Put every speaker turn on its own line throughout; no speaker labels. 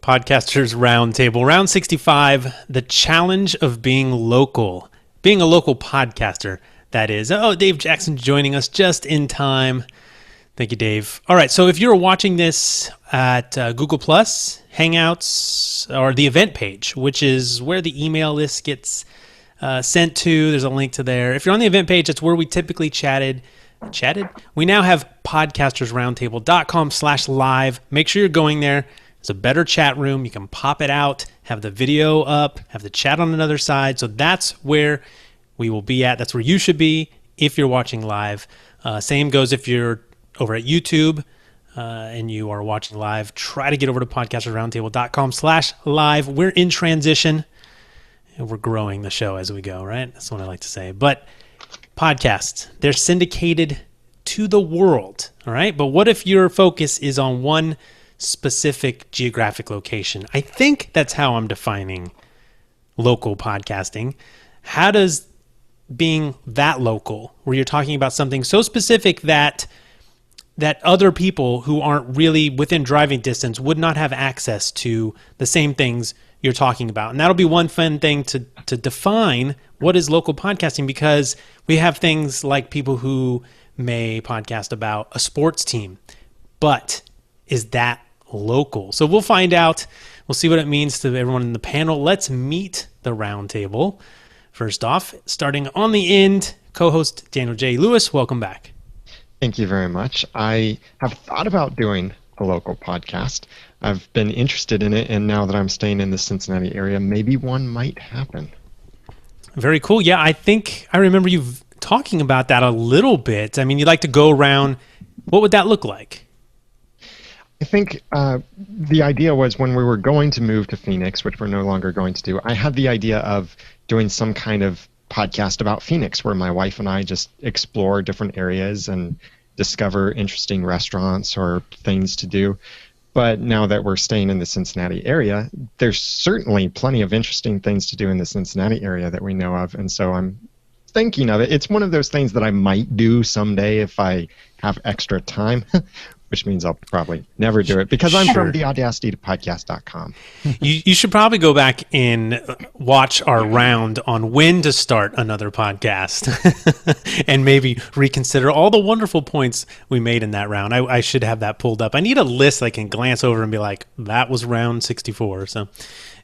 Podcasters Roundtable, round 65, the challenge of being local, being a local podcaster, that is. Oh, Dave Jackson joining us just in time. Thank you, Dave. All right, so if you're watching this at Google+, Hangouts, or the event page, which is where the email list gets sent to, there's a link to there. If you're on the event page, that's where we typically chatted. We now have podcastersroundtable.com/live. Make sure you're going there. It's a better chat room. You can pop it out, have the video up, have the chat on another side. So that's where we will be at. That's where you should be if you're watching live. Same goes if you're over at YouTube and you are watching live. Try to get over to podcastersroundtable.com/live. We're in transition and we're growing the show as we go, right? That's what I like to say. But podcasts, they're syndicated to the world, all right? But what if your focus is on one specific geographic location? I think that's how I'm defining local podcasting. How does being that local, where you're talking about something so specific that other people who aren't really within driving distance would not have access to the same things you're talking about? And that'll be one fun thing to define what is local podcasting, because we have things like people who may podcast about a sports team, but is that local? So we'll find out. We'll see what it means to everyone in the panel. Let's meet the roundtable. First off, starting on the end, co-host Daniel J. Lewis, welcome back.
Thank you very much. I have thought about doing a local podcast. I've been interested in it, and now that I'm staying in the Cincinnati area, maybe one might happen.
Very cool. Yeah, I think I remember you talking about that a little bit. I mean, you'd like to go around. What would that look like?
I think the idea was when we were going to move to Phoenix, which we're no longer going to do, I had the idea of doing some kind of podcast about Phoenix where my wife and I just explore different areas and discover interesting restaurants or things to do. But now that we're staying in the Cincinnati area, there's certainly plenty of interesting things to do in the Cincinnati area that we know of. And so I'm thinking of it. It's one of those things that I might do someday if I have extra time, which means I'll probably never do it because I'm from theaudacitytopodcast.com.
You should probably go back and watch our round on when to start another podcast and maybe reconsider all the wonderful points we made in that round. I should have that pulled up. I need a list I can glance over and be like, that was round 64. So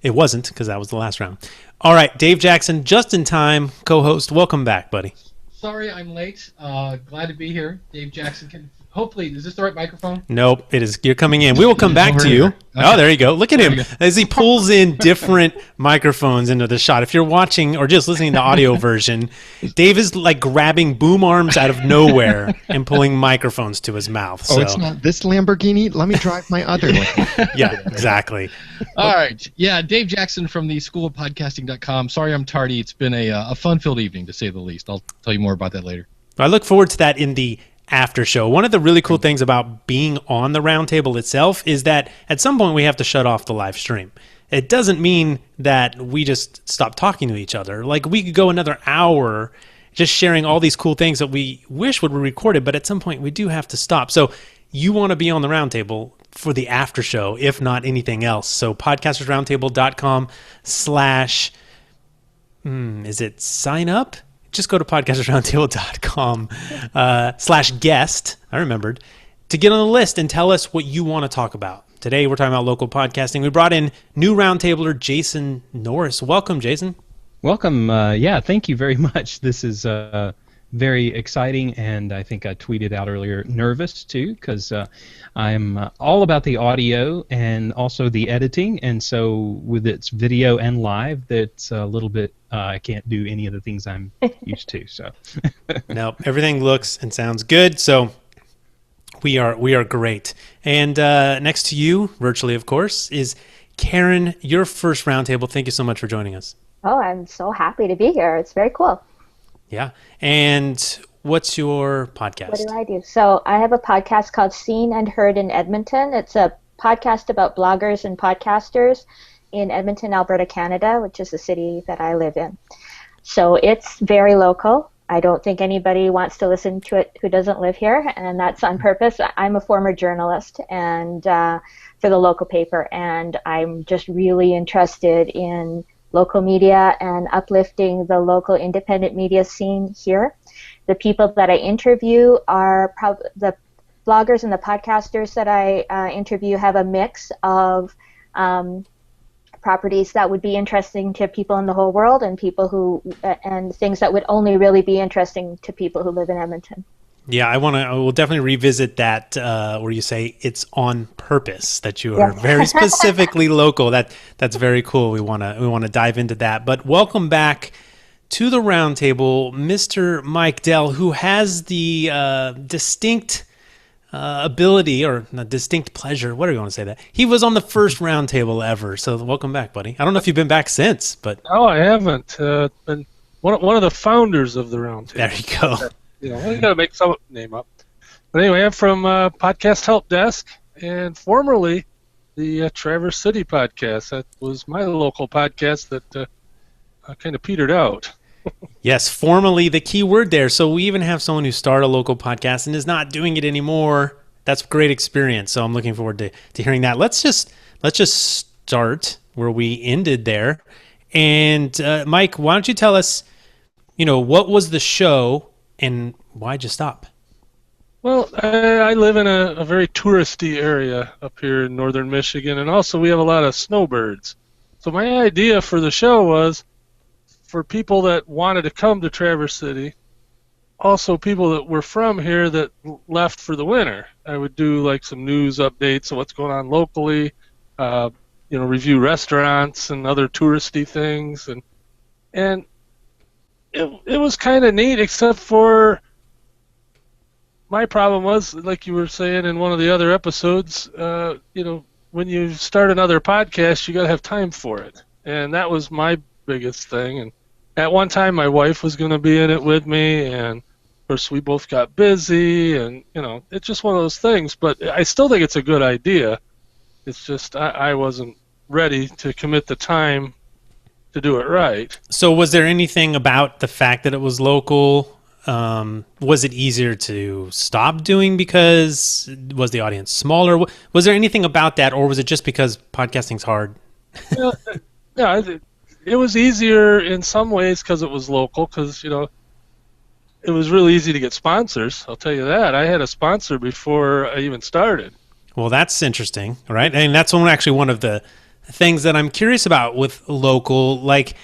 it wasn't, because that was the last round. All right, Dave Jackson, just in time, co-host. Welcome back, buddy.
Sorry I'm late. Glad to be here. Dave Jackson can... Hopefully, is this the right microphone?
Nope, it is. You're coming in. We will come back to you. Okay. Oh, there you go. Look at him as he pulls in different microphones into the shot. If you're watching or just listening to the audio version, Dave is like grabbing boom arms out of nowhere and pulling microphones to his mouth.
Oh, it's not this Lamborghini? Let me drive my other one.
Yeah, exactly.
All right. Yeah, Dave Jackson from the schoolofpodcasting.com. Sorry I'm tardy. It's been a fun-filled evening, to say the least. I'll tell you more about that later.
I look forward to that in the after show. One of the really cool things about being on the roundtable itself is that at some point we have to shut off the live stream. It doesn't mean that we just stop talking to each other. Like, we could go another hour just sharing all these cool things that we wish would be recorded, but at some point we do have to stop. So you want to be on the roundtable for the after show, if not anything else. So podcastersroundtable.com/ is it sign up? Just go to podcastersroundtable.com /guest, I remembered, to get on the list and tell us what you want to talk about. Today we're talking about local podcasting. We brought in new roundtabler Jason Norris. Welcome, Jason.
Welcome. Yeah, thank you very much. This is very exciting, and I think I tweeted out earlier, nervous too, because I'm all about the audio and also the editing, and so with its video and live, that's a little bit, I can't do any of the things I'm used to. So
no, everything looks and sounds good, so we are great. And next to you, virtually of course, is Karen, your first roundtable. Thank you so much for joining us.
Oh, I'm so happy to be here. It's very cool.
Yeah. And what's your podcast?
What do I do? So I have a podcast called Seen and Heard in Edmonton. It's a podcast about bloggers and podcasters in Edmonton, Alberta, Canada, which is the city that I live in. So it's very local. I don't think anybody wants to listen to it who doesn't live here, and that's on purpose. I'm a former journalist and for the local paper, and I'm just really interested in local media and uplifting the local independent media scene here. The people that I interview are the bloggers and the podcasters that I interview have a mix of properties that would be interesting to people in the whole world and and things that would only really be interesting to people who live in Edmonton.
Yeah, I will definitely revisit that where you say it's on purpose, that you are very specifically local. That's very cool. We want to dive into that. But welcome back to the Roundtable, Mr. Mike Dell, who has the distinct ability or a distinct pleasure. What do you want to say that? He was on the first Roundtable ever. So welcome back, buddy. I don't know if you've been back since, but
no, I haven't. Been one of the founders of the Roundtable.
There you go.
You got to make some name up. But anyway, I'm from Podcast Help Desk, and formerly the Traverse City podcast. That was my local podcast that kind of petered out.
Yes, formally the key word there. So we even have someone who started a local podcast and is not doing it anymore. That's a great experience. So I'm looking forward to hearing that. Let's just start where we ended there. And Mike, why don't you tell us, what was the show and why'd you stop?
Well, I live in a very touristy area up here in northern Michigan, and also we have a lot of snowbirds. So my idea for the show was for people that wanted to come to Traverse City, also people that were from here that left for the winter. I would do like some news updates of what's going on locally, review restaurants and other touristy things, and it was kind of neat, except for my problem was, like you were saying in one of the other episodes, when you start another podcast, you got to have time for it, and that was my biggest thing. And at one time, my wife was going to be in it with me, and of course, we both got busy, and it's just one of those things. But I still think it's a good idea. It's just I wasn't ready to commit the time to do it right.
So was there anything about the fact that it was local? Was it easier to stop doing because was the audience smaller? Was there anything about that, or was it just because podcasting's hard?
It was easier in some ways because it was local, because it was really easy to get sponsors. I'll tell you that. I had a sponsor before I even started.
Well, that's interesting, right? And that's one of the things that I'm curious about with local. Like,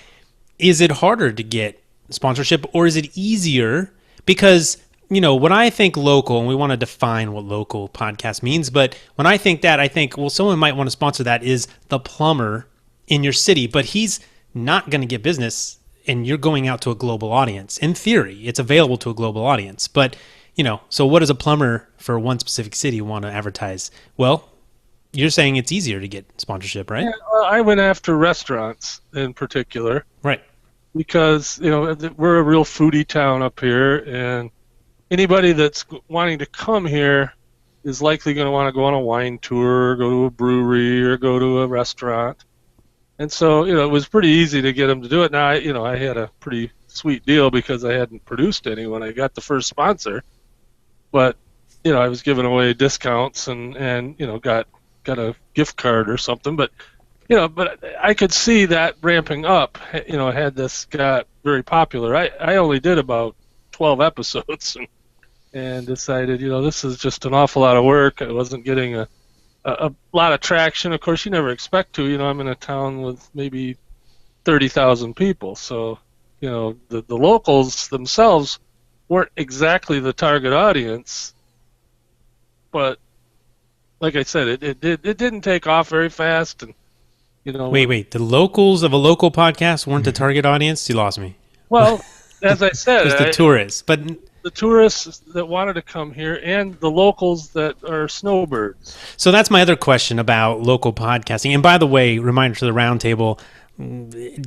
is it harder to get sponsorship, or is it easier? Because when I think local, and we want to define what local podcast means, but when I think that, I think, well, someone might want to sponsor that is the plumber in your city, but he's not going to get business, and you're going out to a global audience. In theory, it's available to a global audience, but so what does a plumber for one specific city want to advertise? Well, you're saying it's easier to get sponsorship, right?
Yeah, well, I went after restaurants in particular.
Right.
Because, we're a real foodie town up here, and anybody that's wanting to come here is likely going to want to go on a wine tour, or go to a brewery, or go to a restaurant. And so, it was pretty easy to get them to do it. Now, I had a pretty sweet deal because I hadn't produced any when I got the first sponsor. But, I was giving away discounts and got a gift card or something. But I could see that ramping up, had this got very popular. I only did about 12 episodes and decided, this is just an awful lot of work. I wasn't getting a lot of traction. Of course, you never expect to. I'm in a town with maybe 30,000 people. So, the locals themselves weren't exactly the target audience. But, like I said, it didn't take off very fast. And
Wait. The locals of a local podcast weren't the target audience? You lost me.
Well, as I said,
just the tourists, but
the tourists that wanted to come here and the locals that are snowbirds.
So that's my other question about local podcasting. And by the way, reminder to the Roundtable,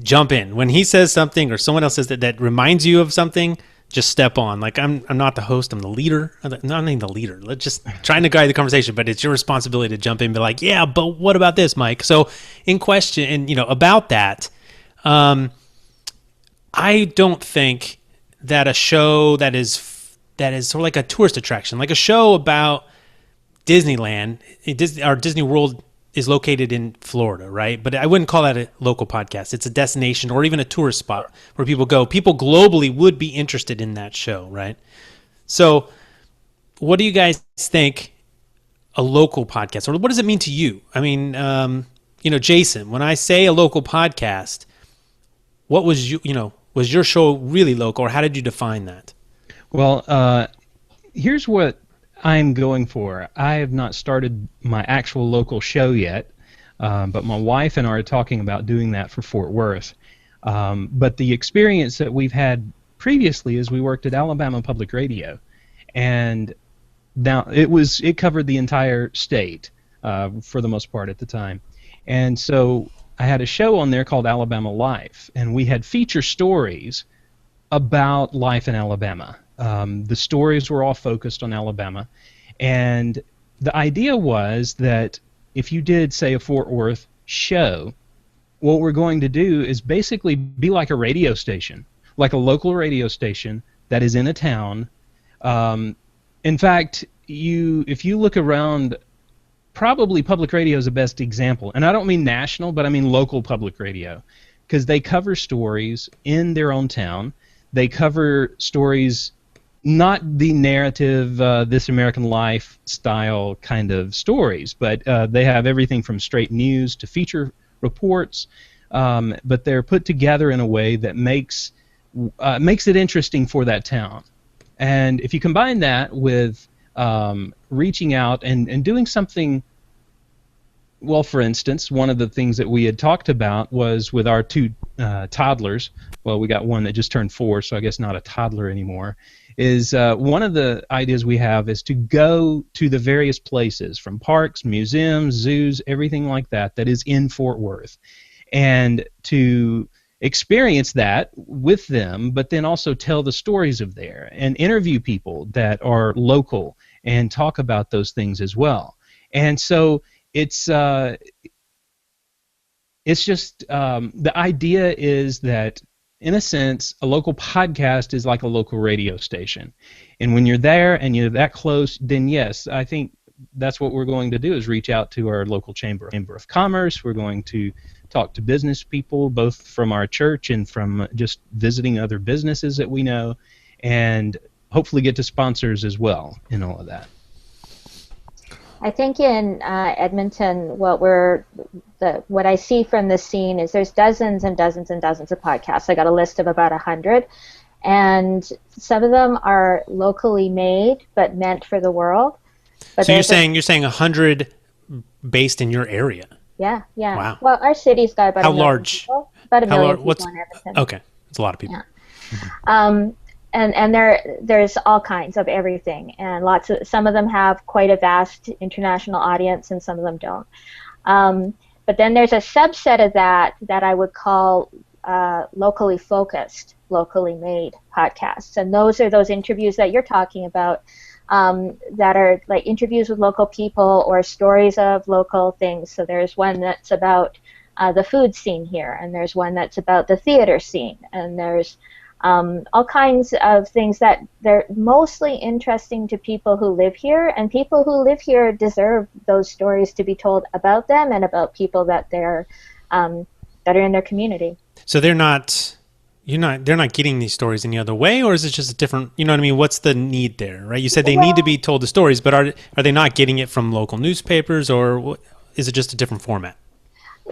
jump in. When he says something or someone else says that reminds you of something, just step on. Like, I'm not the host, I'm the leader. I'm not even the leader. Let's just trying to guide the conversation, but it's your responsibility to jump in and be like, yeah, but what about this, Mike? So in question, and about that, I don't think that a show that is sort of like a tourist attraction, like a show about Disneyland, or Disney World is located in Florida, right? But I wouldn't call that a local podcast. It's a destination or even a tourist spot where people go. People globally would be interested in that show, right? So what do you guys think a local podcast, or what does it mean to you? I mean, Jason, when I say a local podcast, what was was your show really local, or how did you define that?
Well, here's what I'm going for. I have not started my actual local show yet, but my wife and I are talking about doing that for Fort Worth. But the experience that we've had previously is we worked at Alabama Public Radio, and now it covered the entire state for the most part at the time. And so I had a show on there called Alabama Life, and we had feature stories about life in Alabama. The stories were all focused on Alabama, and the idea was that if you did, say, a Fort Worth show, what we're going to do is basically be like a radio station, like a local radio station that is in a town. In fact, if you look around, probably public radio is the best example, and I don't mean national, but I mean local public radio, because they cover stories in their own town. They cover stories, not the narrative, This American Life style kind of stories, but they have everything from straight news to feature reports, but they're put together in a way that makes it interesting for that town. And if you combine that with reaching out and doing something, well, for instance, one of the things that we had talked about was with our two toddlers. Well, we got one that just turned 4, so I guess not a toddler anymore. Is one of the ideas we have is to go to the various places, from parks, museums, zoos, everything like that is in Fort Worth, and to experience that with them, but then also tell the stories of there and interview people that are local and talk about those things as well. And so it's just the idea is that, in a sense, a local podcast is like a local radio station. And when you're there and you're that close, then yes, I think that's what we're going to do, is reach out to our local chamber of commerce. We're going to talk to business people, both from our church and from just visiting other businesses that we know, and hopefully get to sponsors as well in all of that.
I think in Edmonton, what I see from this scene is there's dozens and dozens and dozens of podcasts. I got a list of about 100, and some of them are locally made but meant for the world. But
so you're saying 100 based in your area?
Yeah.
Wow.
Well, our city's got about
how
a million
large?
people. About a million people in Edmonton.
Okay, it's a lot of people.
Yeah. And there's all kinds of everything, and some of them have quite a vast international audience, and some of them don't. But then there's a subset of that I would call locally focused, locally made podcasts, and those are those interviews that you're talking about, that are like interviews with local people or stories of local things. So there's one that's about the food scene here, and there's one that's about the theater scene, and there's all kinds of things that they're mostly interesting to people who live here, and people who live here deserve those stories to be told about them and about people that they're that are in their community.
So they're not getting these stories any other way, or is it just a different, you know what I mean? What's the need there, right? You said they need to be told the stories, but are they not getting it from local newspapers, or is it just a different format?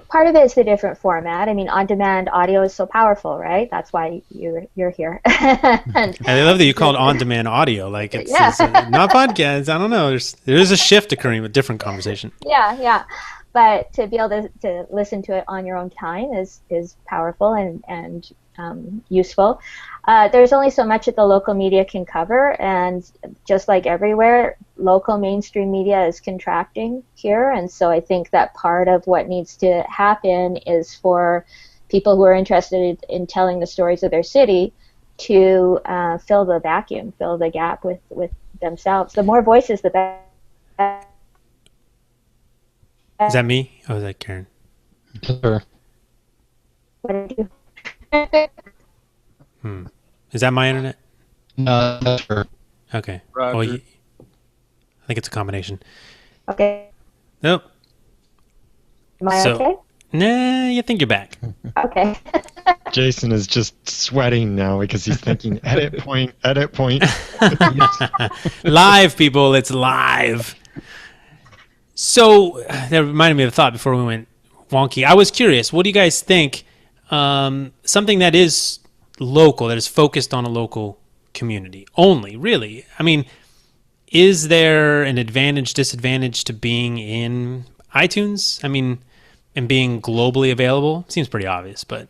Part of it is the different format. I mean, on-demand audio is so powerful, right? That's why you're here. And
I love that you call it on-demand audio. Like it's not podcast. I don't know. There is a shift occurring with different conversation.
Yeah. But to be able to listen to it on your own time is powerful and useful. There's only so much that the local media can cover, and just like everywhere, local mainstream media is contracting here, and so I think that part of what needs to happen is for people who are interested in telling the stories of their city to fill the vacuum, fill the gap with themselves. The more voices, the better.
Is that me? Oh, is that Karen?
Sure.
What did you?
Is that my internet?
No, that's her.
Okay.
Roger.
Well, I think it's a combination.
Okay.
Nope.
Am I
So-
okay?
Nah, you think you're back.
Okay.
Jason is just sweating now because he's thinking, edit point, edit point.
Live, people. It's live. So that reminded me of a thought before we went wonky. I was curious. What do you guys think? Something that is local, that is focused on a local community only, really. I mean, is there an advantage, disadvantage to being in iTunes? I mean, and being globally available? Seems pretty obvious, but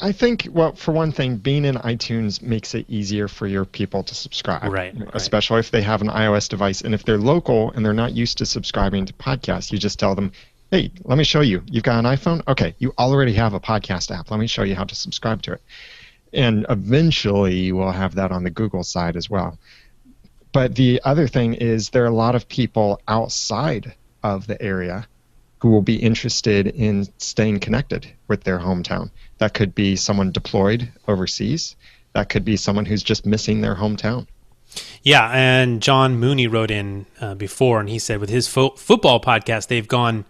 I think, well, for one thing, being in iTunes makes it easier for your people to subscribe.
Right.
Especially if they have an iOS device. And if they're local and they're not used to subscribing to podcasts, you just tell them, hey, let me show you. You've got an iPhone? Okay, you already have a podcast app. Let me show you how to subscribe to it. And eventually we'll have that on the Google side as well. But the other thing is there are a lot of people outside of the area who will be interested in staying connected with their hometown. That could be someone deployed overseas. That could be someone who's just missing their hometown.
yeah. And John Mooney wrote in before, and he said with his football podcast, they've gone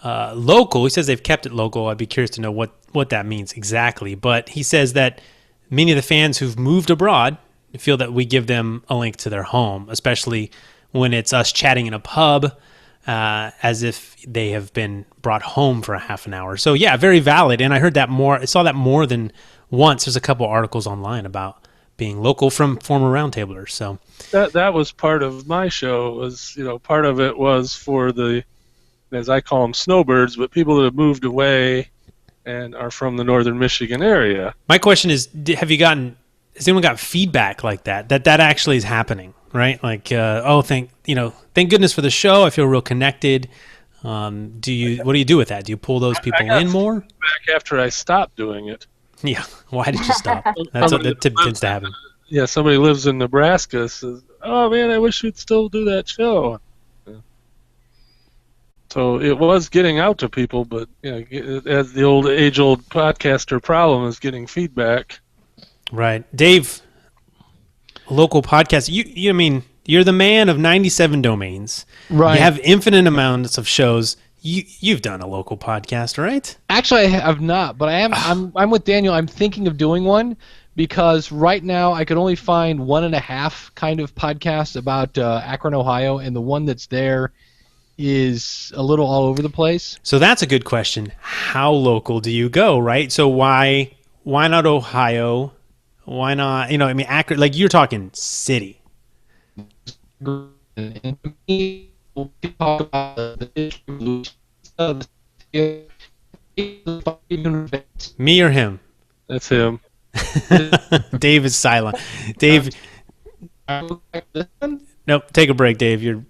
local. He says they've kept it local. I'd be curious to know what that means exactly. But he says that many of the fans who've moved abroad feel that we give them a link to their home, especially when it's us chatting in a pub, as if they have been brought home for a half an hour. So yeah, very valid. And I heard that more. I saw that more than once. There's a couple articles online about being local from former Roundtablers. So
That was part of my show. Was part of it was for the, as I call them, snowbirds, but people that have moved away and are from the northern Michigan area.
my question is, has anyone got feedback like that actually is happening? Right? Like, thank goodness for the show. I feel real connected. What do you do with that? Do you pull those people
got
in more?
Back after I stopped doing it.
Yeah. Why did you stop? That's what that tends to happen.
Yeah, somebody lives in Nebraska says, "Oh man, I wish we'd still do that show." Yeah. So it was getting out to people, but as the age-old podcaster problem is getting feedback.
Right. Dave, local podcast. I mean, you're the man of 97 domains.
Right.
You have infinite amounts of shows. You've done a local podcast, right?
Actually, I have not, but I am. I'm with Daniel. I'm thinking of doing one because right now I could only find 1.5 kind of podcasts about Akron, Ohio, and the one that's there is a little all over the place.
So that's a good question. How local do you go, right? So why not Ohio? Why not, Akron, like you're talking city.
And we talk about the distribution of the
Me or him?
That's him.
Dave is silent. Dave, nope, take a break, Dave. Your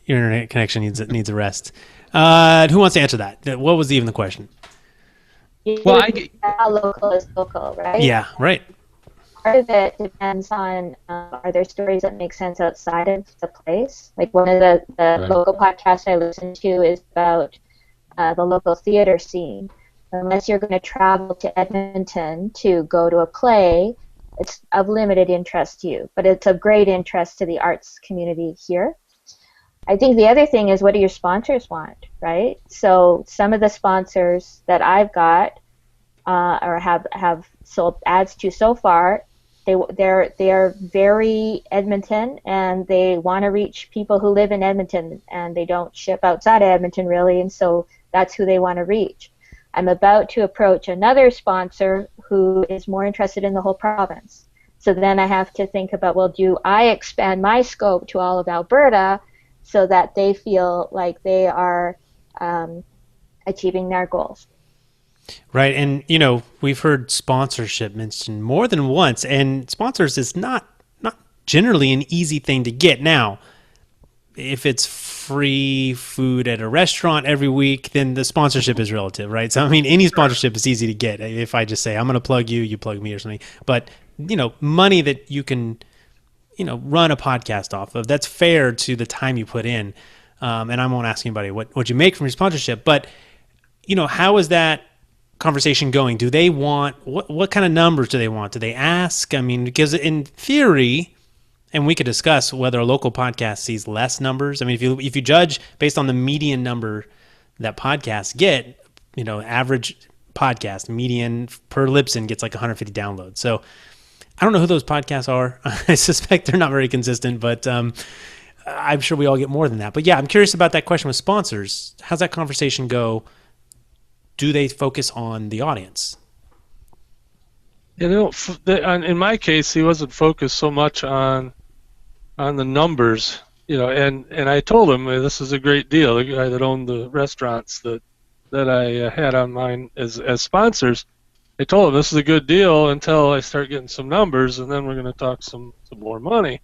internet connection needs a rest. Who wants to answer that? What was even the question?
Well,
How local is local, right?
Yeah, right.
Part of it depends on are there stories that make sense outside of the place? Like one of the
Right.
local podcasts I listen to is about the local theater scene. Unless you're going to travel to Edmonton to go to a play, it's of limited interest to you, but it's of great interest to the arts community here. I think the other thing is, what do your sponsors want, right? So some of the sponsors that I've got or have sold ads to so far, they're very Edmonton, and they want to reach people who live in Edmonton, and they don't ship outside of Edmonton really, and so that's who they want to reach. I'm about to approach another sponsor who is more interested in the whole province. So then I have to think about, well, do I expand my scope to all of Alberta so that they feel like they are achieving their goals?
Right. And, we've heard sponsorship mentioned more than once, and sponsors is not generally an easy thing to get. Now, if it's free food at a restaurant every week, then the sponsorship is relative, right? So, I mean, any sponsorship is easy to get. If I just say, I'm going to plug you, you plug me or something. But, money that you can, run a podcast off of, that's fair to the time you put in. And I won't ask anybody what you make from your sponsorship. But, how is that conversation going? Do they want what kind of numbers do they want? Do they ask? I mean, because in theory, and we could discuss whether a local podcast sees less numbers. I mean, if you judge based on the median number that podcasts get, average podcast median per Libsyn gets like 150 downloads. So I don't know who those podcasts are. I suspect they're not very consistent, but I'm sure we all get more than that. But yeah, I'm curious about that question with sponsors. How's that conversation go? Do they focus on the audience?
In my case, he wasn't focused so much on the numbers, and I told him this is a great deal. The guy that owned the restaurants that I had on mine as sponsors, I told him this is a good deal until I start getting some numbers, and then we're going to talk some more money.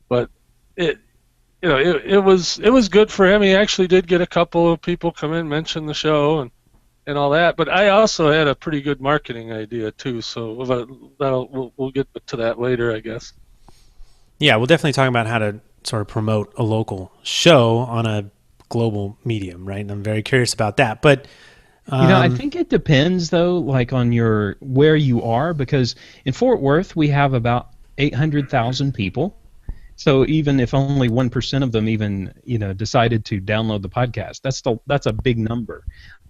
But it was good for him. He actually did get a couple of people come in, mention the show, and all that. But I also had a pretty good marketing idea too. So we'll get to that later, I guess.
Yeah, we'll definitely talk about how to sort of promote a local show on a global medium, right? And I'm very curious about that. But
I think it depends though, like on where you are, because in Fort Worth we have about 800,000 people. So even if only 1% of them even decided to download the podcast, that's a big number.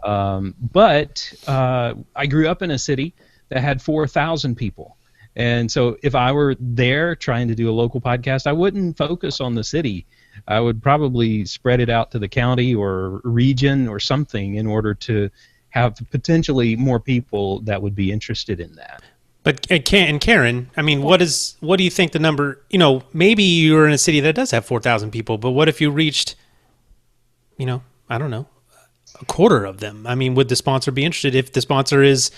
But I grew up in a city that had 4,000 people. And so if I were there trying to do a local podcast, I wouldn't focus on the city. I would probably spread it out to the county or region or something in order to have potentially more people that would be interested in that.
But Karen, I mean, what do you think the number? Maybe you're in a city that does have 4,000 people, but what if you reached, I don't know, a quarter of them? I mean, would the sponsor be interested if the sponsor is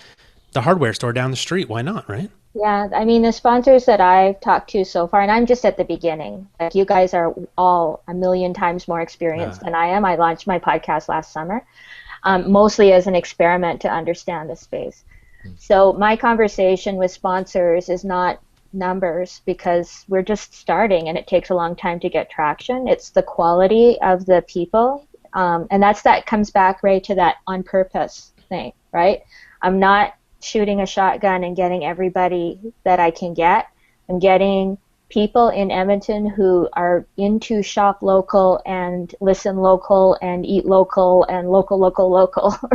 the hardware store down the street? Why not, right?
Yeah, I mean, the sponsors that I've talked to so far, and I'm just at the beginning. Like, you guys are all a million times more experienced than I am. I launched my podcast last summer, mostly as an experiment to understand the space. So my conversation with sponsors is not numbers, because we're just starting and it takes a long time to get traction. It's the quality of the people, and that comes back right to that on purpose thing, right? I'm not shooting a shotgun and getting everybody that I can get. I'm getting people in Edmonton who are into shop local and listen local and eat local and local,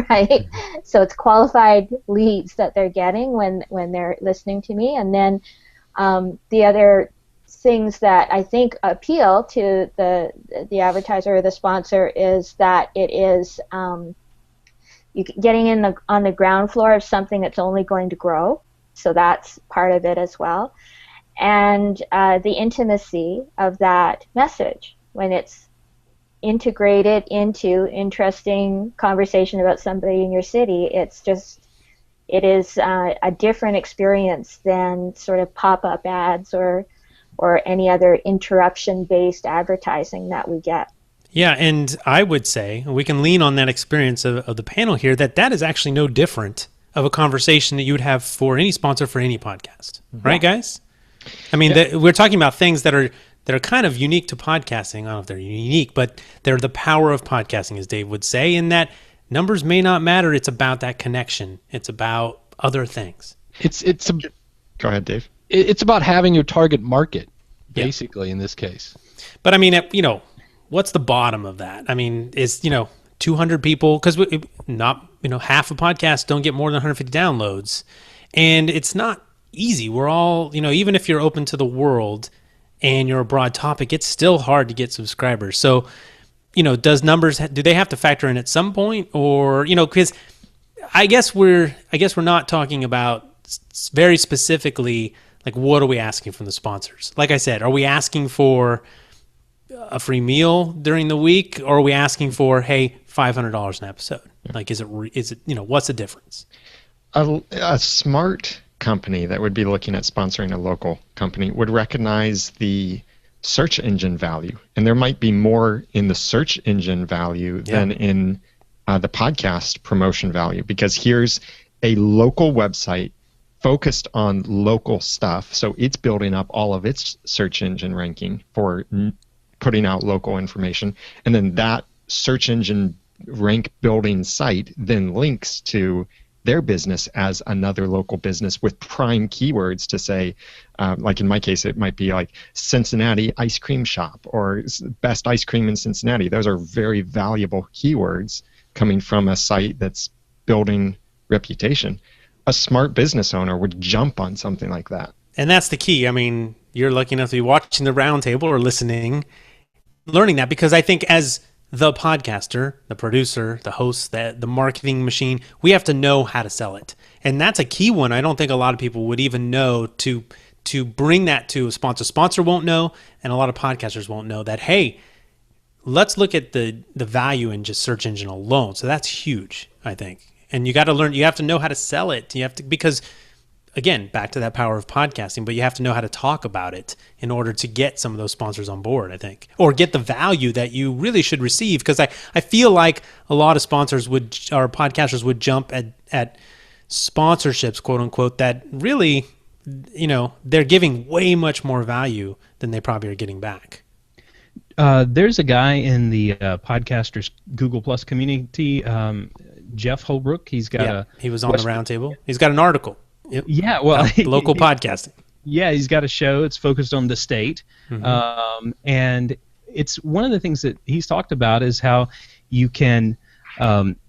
right? So it's qualified leads that they're getting when they're listening to me. And then the other things that I think appeal to the advertiser or the sponsor is that it is you getting in on the ground floor of something that's only going to grow. So that's part of it as well. And the intimacy of that message when it's integrated into interesting conversation about somebody in your city. It is a different experience than sort of pop-up ads or any other interruption-based advertising that we get.
Yeah, and I would say, we can lean on that experience of the panel here, that is actually no different of a conversation that you would have for any sponsor for any podcast. Right, guys? I mean, we're talking about things that are kind of unique to podcasting. I don't know if they're unique, but they're the power of podcasting, as Dave would say, in that numbers may not matter. It's about that connection. It's about other things.
Go ahead, Dave.
It's about having your target market, basically, in this case.
But I mean, what's the bottom of that? I mean, is 200 people, because half of podcasts don't get more than 150 downloads, and it's not easy. We're all, even if you're open to the world and you're a broad topic, it's still hard to get subscribers. So, does numbers, do they have to factor in at some point? Or, because I guess we're not talking about very specifically, like, what are we asking from the sponsors? Like I said, are we asking for a free meal during the week, or are we asking for, hey, $500 an episode? Like, is it what's the difference?
A smart company that would be looking at sponsoring a local company would recognize the search engine value, and there might be more in the search engine value than in the podcast promotion value, because here's a local website focused on local stuff, so it's building up all of its search engine ranking for putting out local information, and then that search engine rank building site then links to their business as another local business with prime keywords to say, like in my case, it might be like Cincinnati ice cream shop or best ice cream in Cincinnati. Those are very valuable keywords coming from a site that's building reputation. A smart business owner would jump on something like that.
And that's the key. I mean, you're lucky enough to be watching the roundtable or listening, learning that, because I think as the podcaster, the producer, the host, the marketing machine, we have to know how to sell it. And that's a key one. I don't think a lot of people would even know to bring that to a sponsor. Sponsor won't know, and a lot of podcasters won't know that, hey, let's look at the value in just search engine alone. So that's huge, I think. And you got to learn, you have to know how to sell it. You have to, because again, back to that power of podcasting, but you have to know how to talk about it in order to get some of those sponsors on board, I think, or get the value that you really should receive. Because I feel like a lot of sponsors or podcasters would jump at sponsorships, quote unquote, that really, they're giving way much more value than they probably are getting back.
There's a guy in the podcasters Google Plus community, Jeff Holbrook. He's got
he was on the roundtable. He's got an article. Yep.
Yeah, well,
local podcasting.
Yeah, he's got a show. It's focused on the state, and it's one of the things that he's talked about is how you can,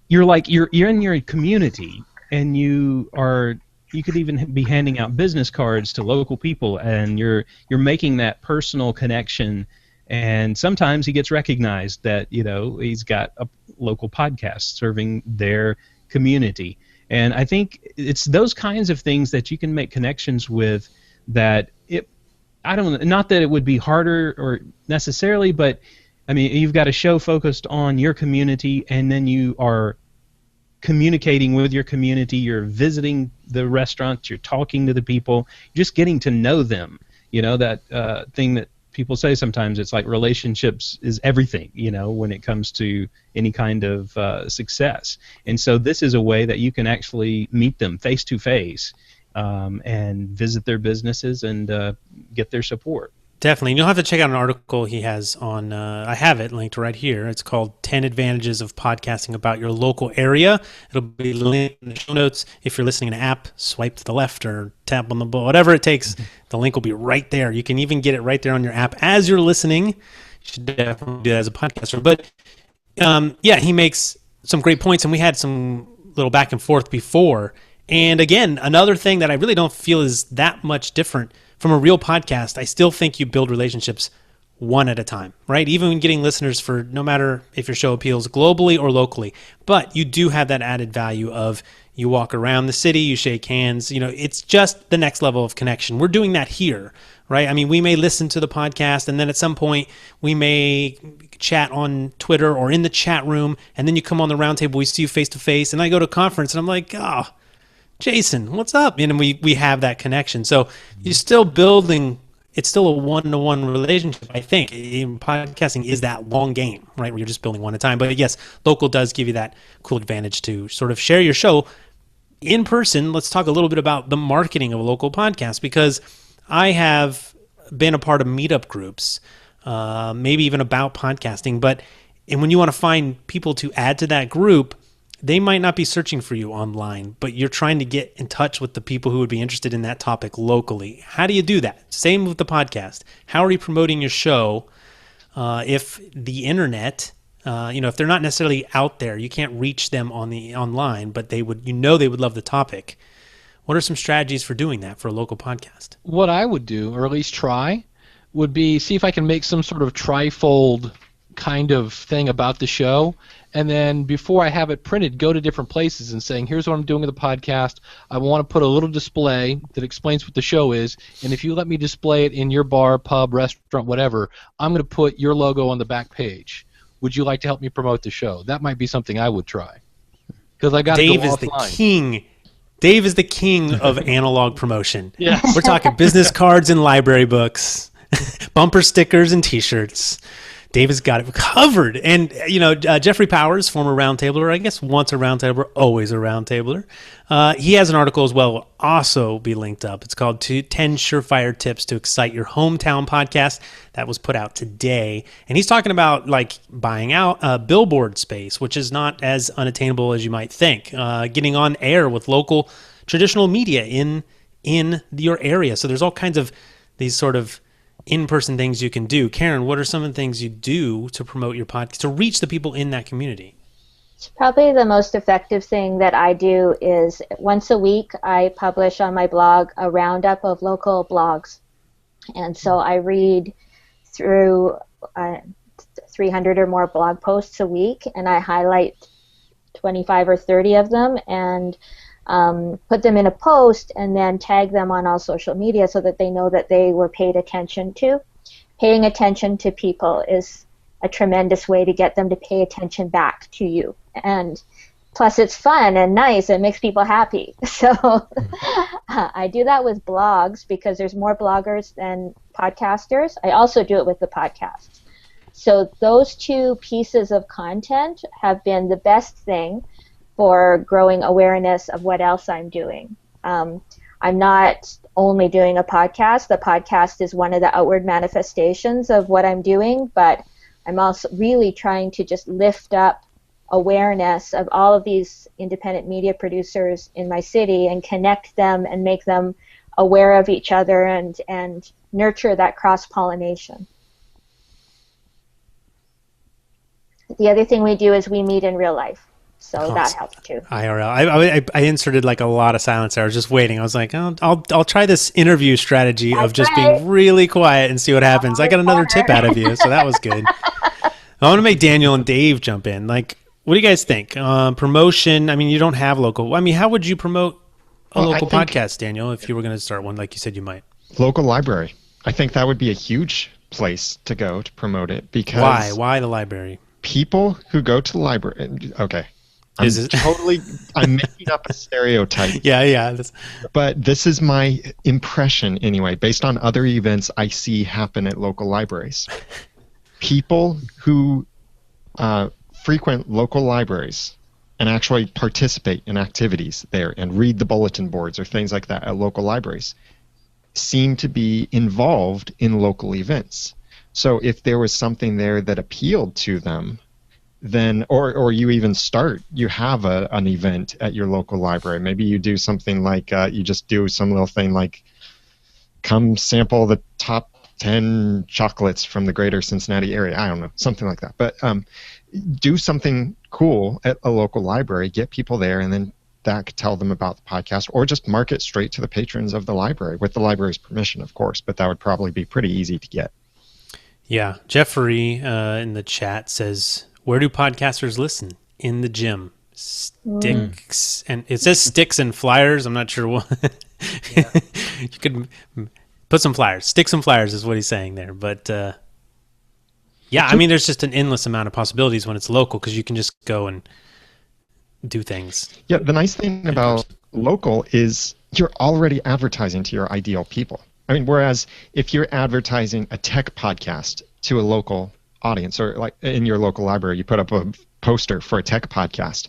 you're in your community, and you could even be handing out business cards to local people, and you're making that personal connection. And sometimes he gets recognized that he's got a local podcast serving their community. And I think it's those kinds of things that you can make connections with that not that it would be harder or necessarily, but I mean, you've got a show focused on your community, and then you are communicating with your community, you're visiting the restaurants, you're talking to the people, just getting to know them. That thing that people say sometimes, it's like relationships is everything, when it comes to any kind of success. And so this is a way that you can actually meet them face to face and visit their businesses and get their support.
Definitely. You'll have to check out an article he has on, I have it linked right here. It's called 10 Advantages of Podcasting About Your Local Area. It'll be linked in the show notes. If you're listening to an app, swipe to the left or tap on the ball, whatever it takes. The link will be right there. You can even get it right there on your app as you're listening. You should definitely do that as a podcaster. But he makes some great points, and we had some little back and forth before. And again, another thing that I really don't feel is that much different from a real podcast. I still think you build relationships one at a time, right? Even when getting listeners for no matter if your show appeals globally or locally, but you do have that added value of you walk around the city, you shake hands, it's just the next level of connection. We're doing that here, right? I mean, we may listen to the podcast, and then at some point we may chat on Twitter or in the chat room, and then you come on the roundtable, we see you face to face, and I go to a conference and I'm like, Jason, what's up? And we have that connection. So you're still building, it's still a one-to-one relationship, I think. Podcasting is that long game, right, where you're just building one at a time. But yes, local does give you that cool advantage to sort of share your show in person. Let's talk a little bit about the marketing of a local podcast, because I have been a part of meetup groups, maybe even about podcasting. And when you want to find people to add to that group, they might not be searching for you online, but you're trying to get in touch with the people who would be interested in that topic locally. How do you do that? Same with the podcast. How are you promoting your show if the internet, if they're not necessarily out there, you can't reach them online, but they would love the topic. What are some strategies for doing that for a local podcast?
What I would do, or at least try, would be see if I can make some sort of trifold kind of thing about the show, and then before I have it printed, go to different places and saying, here's what I'm doing with the podcast. I want to put a little display that explains what the show is, and if you let me display it in your bar, pub, restaurant, whatever, I'm going to put your logo on the back page. Would you like to help me promote the show? That might be something I would try, because I got to go
Dave is
offline.
the king. Dave is the king of analog promotion.
Yeah.
We're talking business cards and library books, bumper stickers and T-shirts. Dave has got it covered. And, Jeffrey Powers, former Roundtabler, I guess once a Roundtabler, always a Roundtabler. He has an article as well, will also be linked up. It's called 10 Surefire Tips to Excite Your Hometown Podcast. That was put out today. And he's talking about like buying out billboard space, which is not as unattainable as you might think. Getting on air with local traditional media in your area. So there's all kinds of these sort of in-person things you can do. Karen, what are some of the things you do to promote your podcast, to reach the people in that community?
Probably the most effective thing that I do is once a week I publish on my blog a roundup of local blogs. And so I read through 300 or more blog posts a week, and I highlight 25 or 30 of them and put them in a post and then tag them on all social media so that they know that they were paid attention to. Paying attention to people is a tremendous way to get them to pay attention back to you. And plus it's fun and nice. It makes people happy. So I do that with blogs because there's more bloggers than podcasters. I also do it with the podcasts. So those two pieces of content have been the best thing for growing awareness of what else I'm doing. I'm not only doing a podcast. The podcast is one of the outward manifestations of what I'm doing, but I'm also really trying to just lift up awareness of all of these independent media producers in my city and connect them and make them aware of each other and nurture that cross-pollination. The other thing we do is we meet in real life. So that helps too.
IRL. I inserted like a lot of silence there. I was just waiting. I was like, I'll try this interview strategy of just being really quiet and see what happens. I got another tip out of you, so that was good. I want to make Daniel and Dave jump in. Like, what do you guys think? Promotion. I mean, you don't have local. I mean, how would you promote a local podcast, Daniel, if you were going to start one like you said you might?
Local library. I think that would be a huge place to go to promote it because
Why? Why the library?
People who go to the library. Okay. I'm making up a stereotype.
Yeah.
But this is my impression anyway, based on other events I see happen at local libraries. People who frequent local libraries and actually participate in activities there and read the bulletin boards or things like that at local libraries seem to be involved in local events. So if there was something there that appealed to them, then or you even you have an event at your local library. Maybe you do something like you just do some little thing like come sample the top 10 chocolates from the greater Cincinnati area. I don't know, something like that. But do something cool at a local library, get people there, and then that could tell them about the podcast, or just market straight to the patrons of the library with the library's permission, of course. But that would probably be pretty easy to get. Yeah.
Jeffrey in the chat says, where do podcasters listen? In the gym. Sticks. And it says sticks and flyers. I'm not sure what. You could put some flyers. Sticks and flyers is what he's saying there. But yeah, I mean, there's just an endless amount of possibilities when it's local because you can just go and do things.
Yeah, the nice thing about local is you're already advertising to your ideal people. I mean, whereas if you're advertising a tech podcast to a local audience, or like in your local library, you put up a poster for a tech podcast,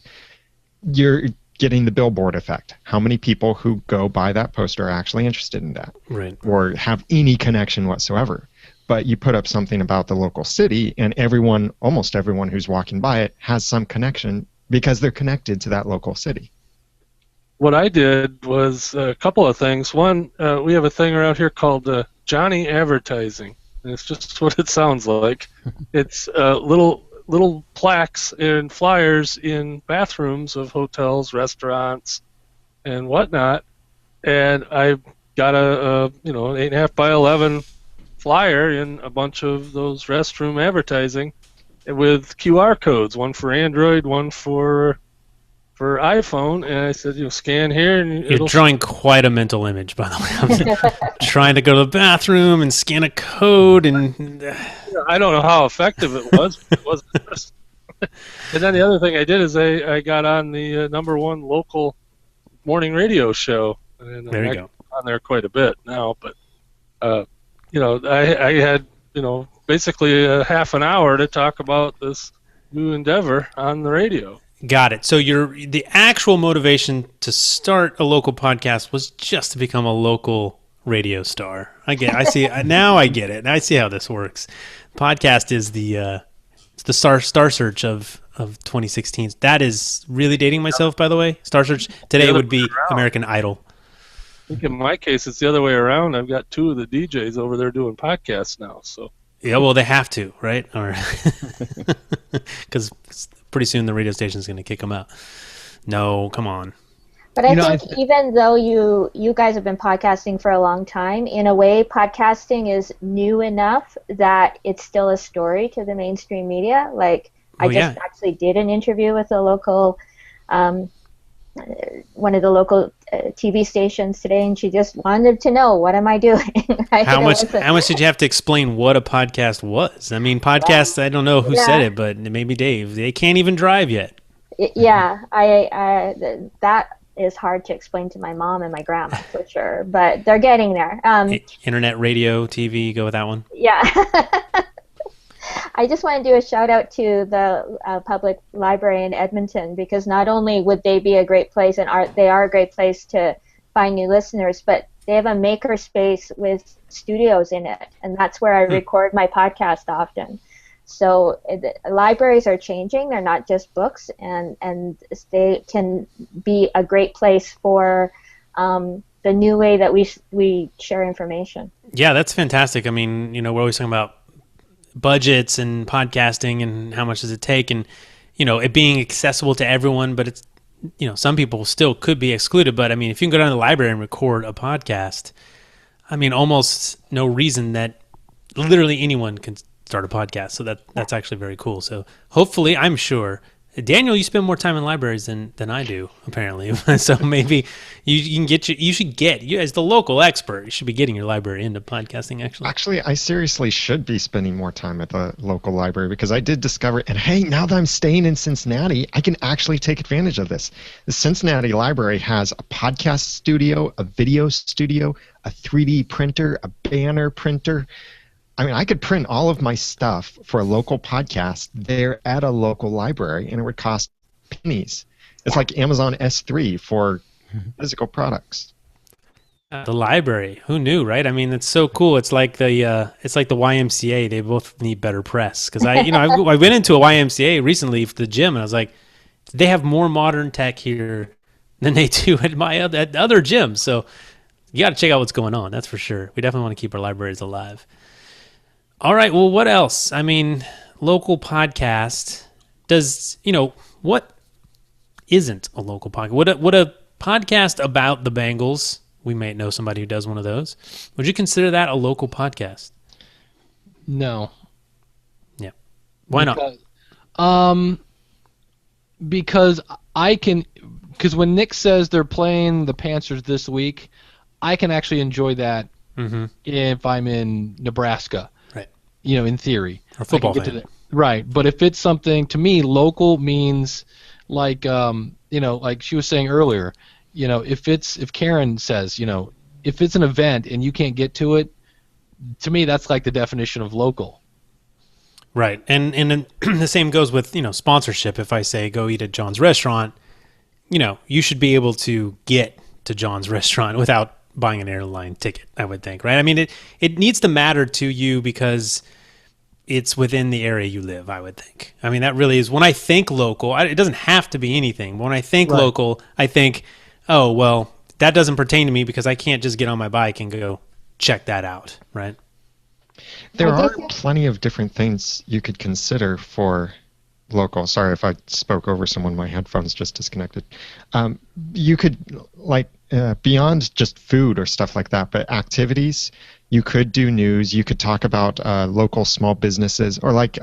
you're getting the billboard effect. How many people who go buy that poster are actually interested in that?
Right.
Or have any connection whatsoever. But you put up something about the local city, and almost everyone who's walking by it has some connection because they're connected to that local city.
What I did was a couple of things. One, we have a thing around here called Johnny Advertising. And it's just what it sounds like. It's little plaques and flyers in bathrooms of hotels, restaurants, and whatnot. And I got an 8.5 by 11 flyer in a bunch of those restroom advertising with QR codes, one for Android, one for iPhone, and I said, scan here. And
you're drawing quite a mental image, by the way. I'm trying to go to the bathroom and scan a code, and
I don't know how effective it was. It wasn't. And then the other thing I did is I got on the #1 local morning radio show, and
there you go.
On there quite a bit now, but I had basically a half an hour to talk about this new endeavor on the radio.
Got it. So the actual motivation to start a local podcast was just to become a local radio star. I see. Now I get it. I see how this works. Podcast is it's the star search of 2016. That is really dating myself, by the way. Star search today would be American Idol.
I think in my case, it's the other way around. I've got two of the DJs over there doing podcasts now. So
yeah, well, they have to, right? Or because pretty soon the radio station is going to kick them out. No, come on.
But I think even though you guys have been podcasting for a long time, in a way, podcasting is new enough that it's still a story to the mainstream media. Like, I just actually did an interview with a local, one of the local TV stations today, and she just wanted to know, what am I doing? Right?
How much did you have to explain what a podcast was? I mean, podcasts, I don't know who said it, but maybe Dave. They can't even drive yet.
Yeah, that is hard to explain to my mom and my grandma for sure, but they're getting there.
Internet, radio, TV, go with that one.
Yeah. I just want to do a shout out to the public library in Edmonton, because not only would they be a great place, and they are a great place to find new listeners, but they have a maker space with studios in it, and that's where I record my podcast often. So libraries are changing. They're not just books, and they can be a great place for the new way that we share information.
Yeah, that's fantastic. I mean, we're always talking about budgets and podcasting and how much does it take, and it being accessible to everyone, but it's some people still could be excluded. But I mean, if you can go down to the library and record a podcast, I mean, almost no reason that literally anyone can start a podcast. So that's actually very cool. So hopefully, I'm sure, Daniel, you spend more time in libraries than I do, apparently. So maybe you should get, as the local expert, you should be getting your library into podcasting, actually.
Actually, I seriously should be spending more time at the local library, because I did discover, and hey, now that I'm staying in Cincinnati, I can actually take advantage of this. The Cincinnati Library has a podcast studio, a video studio, a 3D printer, a banner printer. I mean, I could print all of my stuff for a local podcast there at a local library, and it would cost pennies. It's like Amazon S3 for physical products.
The library, who knew, right? I mean, it's so cool. It's like the YMCA. They both need better press, because I went into a YMCA recently for the gym, and I was like, they have more modern tech here than they do at at other gyms. So you got to check out what's going on. That's for sure. We definitely want to keep our libraries alive. All right. Well, what else? I mean, local podcast. What isn't a local podcast? Would a podcast about the Bengals? We might know somebody who does one of those. Would you consider that a local podcast?
No.
Yeah. Why not?
Because when Nick says they're playing the Panthers this week, I can actually enjoy that if I'm in Nebraska. In theory.
Or football fan.
Right. But if it's something, to me, local means like, like she was saying earlier, if Karen says, if it's an event and you can't get to it, to me, that's like the definition of local.
Right. And the same goes with, sponsorship. If I say go eat at John's restaurant, you should be able to get to John's restaurant without buying an airline ticket, I would think, right? I mean, it needs to matter to you because it's within the area you live, I would think. I mean, that really is, when I think local, it doesn't have to be anything. When I think local, I think, oh, well, that doesn't pertain to me because I can't just get on my bike and go check that out, right?
There are plenty of different things you could consider for local. Sorry if I spoke over someone, my headphones just disconnected. You could, beyond just food or stuff like that, but activities, you could do news, you could talk about local small businesses, or like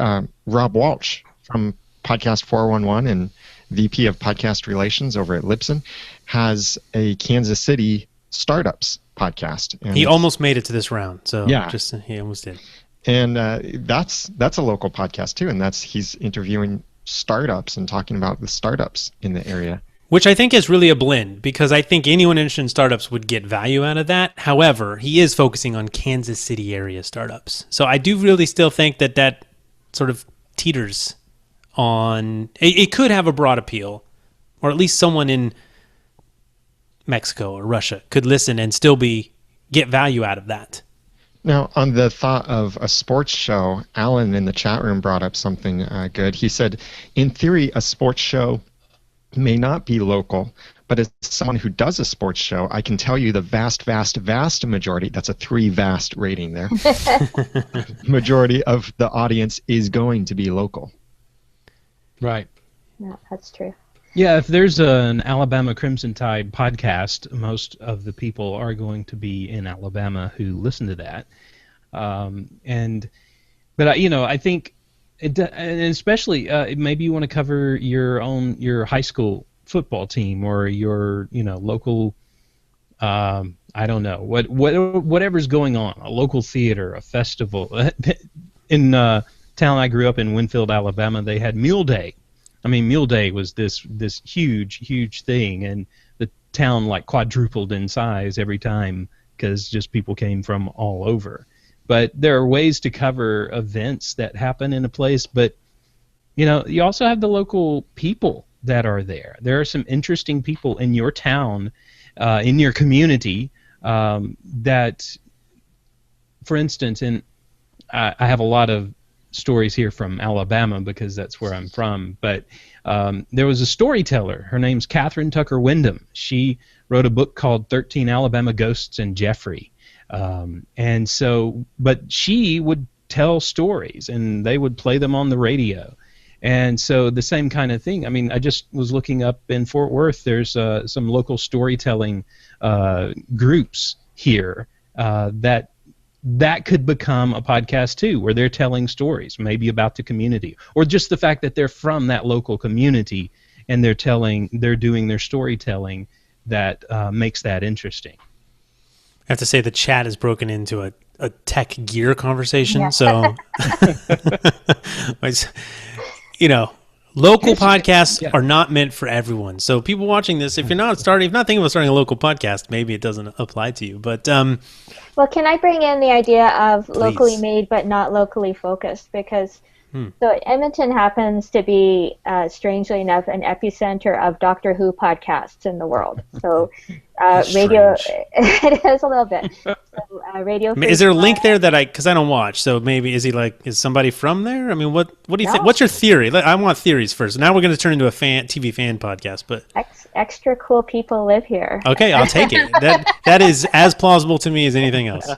Rob Walsh from Podcast 411 and VP of Podcast Relations over at Libsyn has a Kansas City startups podcast. And
he almost made it to this round, so
yeah.
He almost did.
And that's a local podcast too, and he's interviewing startups and talking about the startups in the area.
Which I think is really a blend, because I think anyone interested in startups would get value out of that. However, he is focusing on Kansas City area startups. So I do really still think that sort of teeters on, it could have a broad appeal, or at least someone in Mexico or Russia could listen and still get value out of that.
Now, on the thought of a sports show, Alan in the chat room brought up something good. He said, in theory, a sports show may not be local, but as someone who does a sports show, I can tell you the vast, vast, vast majority, that's a 3 vast rating there, majority of the audience is going to be local.
Right.
Yeah, that's true.
Yeah, if there's an Alabama Crimson Tide podcast, most of the people are going to be in Alabama who listen to that. But I think, and especially maybe you want to cover your high school football team or your local, I don't know, whatever's going on, a local theater, a festival. In town I grew up in, Winfield, Alabama, they had Mule Day. I mean, Mule Day was this huge thing, and the town like quadrupled in size every time because just people came from all over. But there are ways to cover events that happen in a place, but you also have the local people that are there. There are some interesting people in your town, in your community, that, for instance, I have a lot of stories here from Alabama because that's where I'm from, but there was a storyteller. Her name's Catherine Tucker Wyndham. She wrote a book called 13 Alabama Ghosts and Jeffrey. But she would tell stories, and they would play them on the radio. And so the same kind of thing. I mean, I just was looking up in Fort Worth, there's some local storytelling groups here that could become a podcast too, where they're telling stories, maybe about the community, or just the fact that they're from that local community and they're doing their storytelling that makes that interesting.
I have to say the chat is broken into a tech gear conversation,
Yeah.
So local podcasts are not meant for everyone. So people watching this, if you're not thinking about starting a local podcast, maybe it doesn't apply to you. But
Well, can I bring in the idea of locally
Please.
made but not locally focused? Because so Edmonton happens to be, strangely enough, an epicenter of Doctor Who podcasts in the world. So radio, it is a little bit. So, radio.
is there a link there because I don't watch? So maybe is somebody from there? I mean, what do you think? What's your theory? I want theories first. Now we're going to turn into a TV fan podcast, but
Extra cool people live here.
Okay, I'll take it. That is as plausible to me as anything else.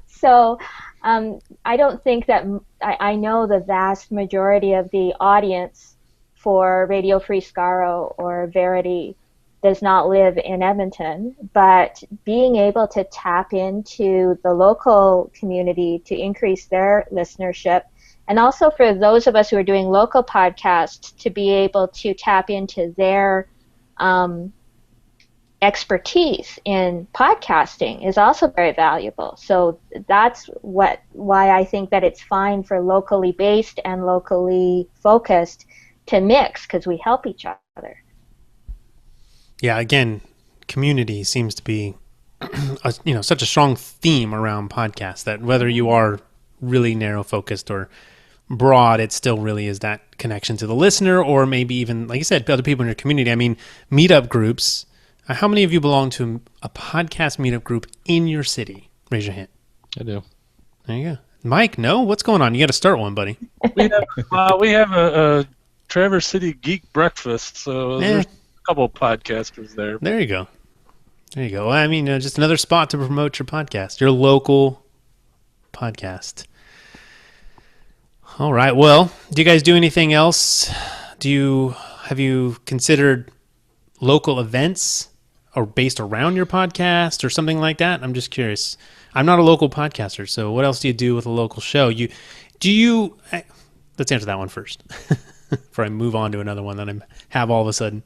So I don't think that I know the vast majority of the audience for Radio Free Skaro or Verity does not live in Edmonton, but being able to tap into the local community to increase their listenership, and also for those of us who are doing local podcasts to be able to tap into their expertise in podcasting is also very valuable. So that's why I think that it's fine for locally based and locally focused to mix, because we help each other.
Yeah, again, community seems to be such a strong theme around podcasts, that whether you are really narrow focused or broad, it still really is that connection to the listener, or maybe even, like you said, other people in your community. I mean, meetup groups. How many of you belong to a podcast meetup group in your city? Raise your hand.
I do.
There you go. Mike, no? What's going on? You got to start one, buddy.
We have a Traverse City Geek Breakfast, so there's a couple of podcasters there.
There you go. Well, I mean, just another spot to promote your podcast, your local podcast. All right. Well, do you guys do anything else? Have you considered local events or based around your podcast or something like that? I'm just curious. I'm not a local podcaster, so what else do you do with a local show? Let's answer that one first before I move on to another one that I have all of a sudden.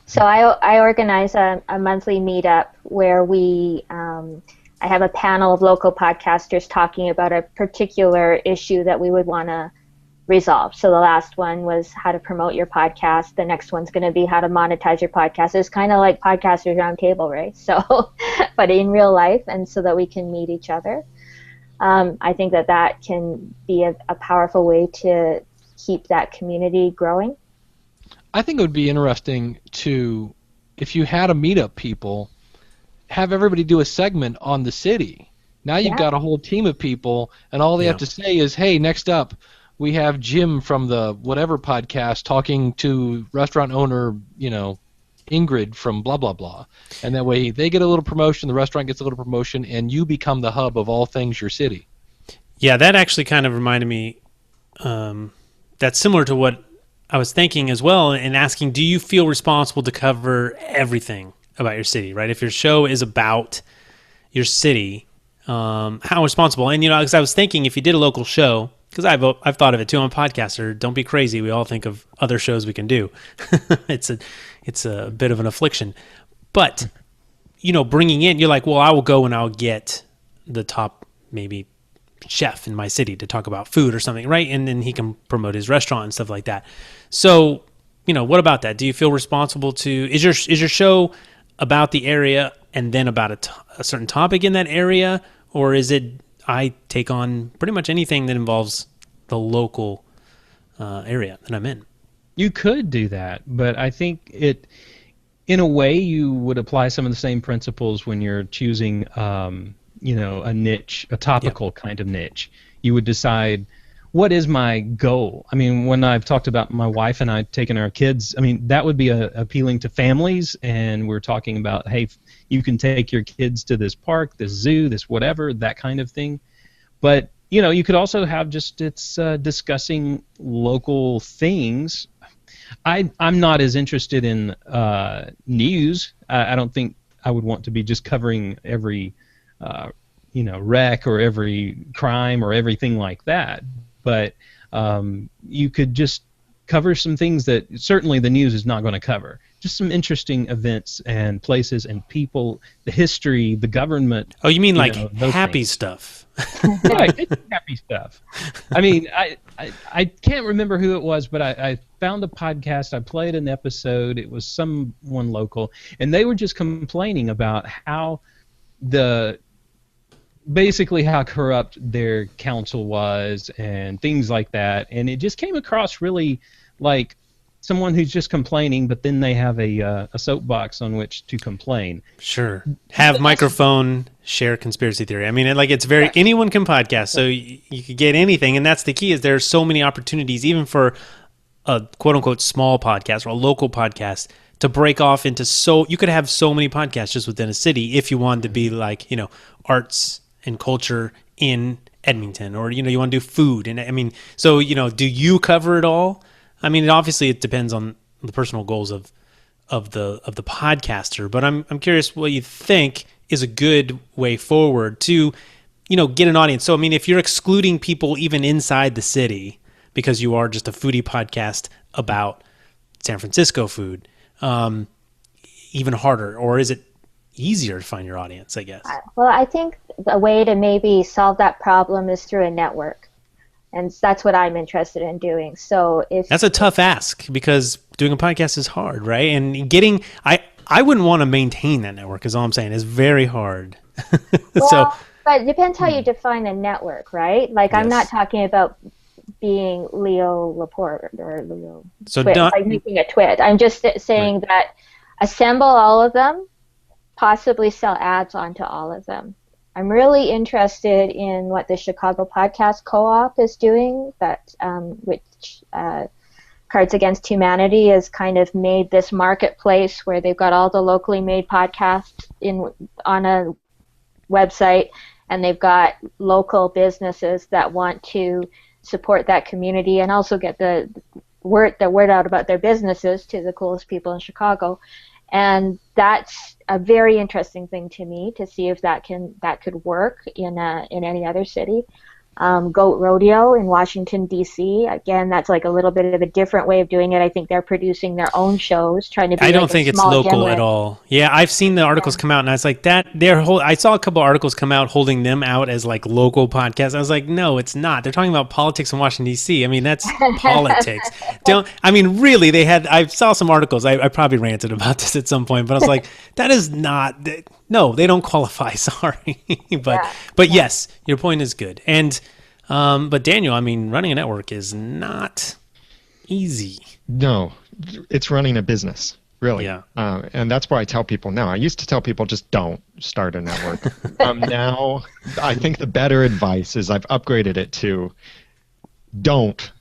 So I organize a monthly meetup where I have a panel of local podcasters talking about a particular issue that we would want to resolved. So the last one was how to promote your podcast. The next one's going to be how to monetize your podcast. It's kind of like Podcasters Roundtable, right? So, but in real life, and so that we can meet each other. I think that can be a powerful way to keep that community growing.
I think it would be interesting to, if you had a meetup, people, have everybody do a segment on the city. Now you've got a whole team of people, and all they have to say is, hey, next up, we have Jim from the whatever podcast talking to restaurant owner, Ingrid from blah, blah, blah. And that way they get a little promotion, the restaurant gets a little promotion, and you become the hub of all things your city.
Yeah, that actually kind of reminded me, that's similar to what I was thinking as well, and asking, do you feel responsible to cover everything about your city, right? If your show is about your city, how responsible? And, because I was thinking if you did a local show, because I've thought of it too. I'm a podcaster. Don't be crazy. We all think of other shows we can do. It's a bit of an affliction. But, bringing in, you're like, well, I will go and I'll get the top maybe chef in my city to talk about food or something, right? And then he can promote his restaurant and stuff like that. So, what about that? Do you feel responsible to? Is your show about the area and then about a certain topic in that area, or is it? I take on pretty much anything that involves the local area that I'm in.
You could do that, but I think in a way, you would apply some of the same principles when you're choosing, a niche, a topical kind of niche. You would decide, what is my goal? I mean, when I've talked about my wife and I taking our kids, I mean, that would be appealing to families, and we're talking about, hey, you can take your kids to this park, this zoo, this whatever, that kind of thing. But, you could also have it's discussing local things. I'm not as interested in news. I don't think I would want to be just covering every, wreck or every crime or everything like that. But you could just cover some things that certainly the news is not going to cover. Just some interesting events and places and people, the history, the government.
Oh, you mean like happy things. Stuff?
Right, it's happy stuff. I mean, I can't remember who it was, but I found a podcast. I played an episode. It was someone local, and they were just complaining about how basically how corrupt their council was and things like that. And it just came across really like someone who's just complaining, but then they have a soapbox on which to complain.
Sure. Have microphone, share conspiracy theory. I mean, it's very, anyone can podcast, so you could get anything. And that's the key, is there are so many opportunities, even for a quote-unquote small podcast or a local podcast, to break off into you could have so many podcasts just within a city if you wanted to be like, arts and culture in Edmonton, or, you want to do food. And I mean, so, do you cover it all? I mean, obviously it depends on the personal goals of the podcaster, but I'm curious what you think is a good way forward to, get an audience. So, I mean, if you're excluding people even inside the city because you are just a foodie podcast about San Francisco food, even harder, or is it easier to find your audience, I guess?
Well, I think a way to maybe solve that problem is through a network. And that's what I'm interested in doing. So
that's a tough ask, because doing a podcast is hard, right? And I wouldn't want to maintain that network, is all I'm saying. It's very hard.
Well, but it depends how you define a network, right? Like, yes. I'm not talking about being Leo Laporte or Leo Twit, like making a twit. I'm just saying that assemble all of them, possibly sell ads onto all of them. I'm really interested in what the Chicago Podcast Co-op is doing, which Cards Against Humanity has kind of made this marketplace where they've got all the locally made podcasts on a website, and they've got local businesses that want to support that community and also get the word out about their businesses to the coolest people in Chicago. And that's a very interesting thing to me, to see if that could work in any other city. Goat Rodeo in Washington, D.C. Again, that's like a little bit of a different way of doing it. I think they're producing their own shows, trying to be
I don't
like a
think it's
small
local
gimlet.
at all. Yeah, I've seen the articles come out, and I was like, I saw a couple articles come out holding them out as like local podcasts. I was like, no, it's not. They're talking about politics in Washington D.C. I mean, that's politics. Really, they had. I saw some articles. I probably ranted about this at some point, but I was like, that is not. No, they don't qualify. Sorry, but yes, your point is good. And but Daniel, I mean, running a network is not easy.
No, it's running a business, really.
Yeah.
And that's why I tell people now. I used to tell people just don't start a network. Now, I think the better advice is I've upgraded it to don't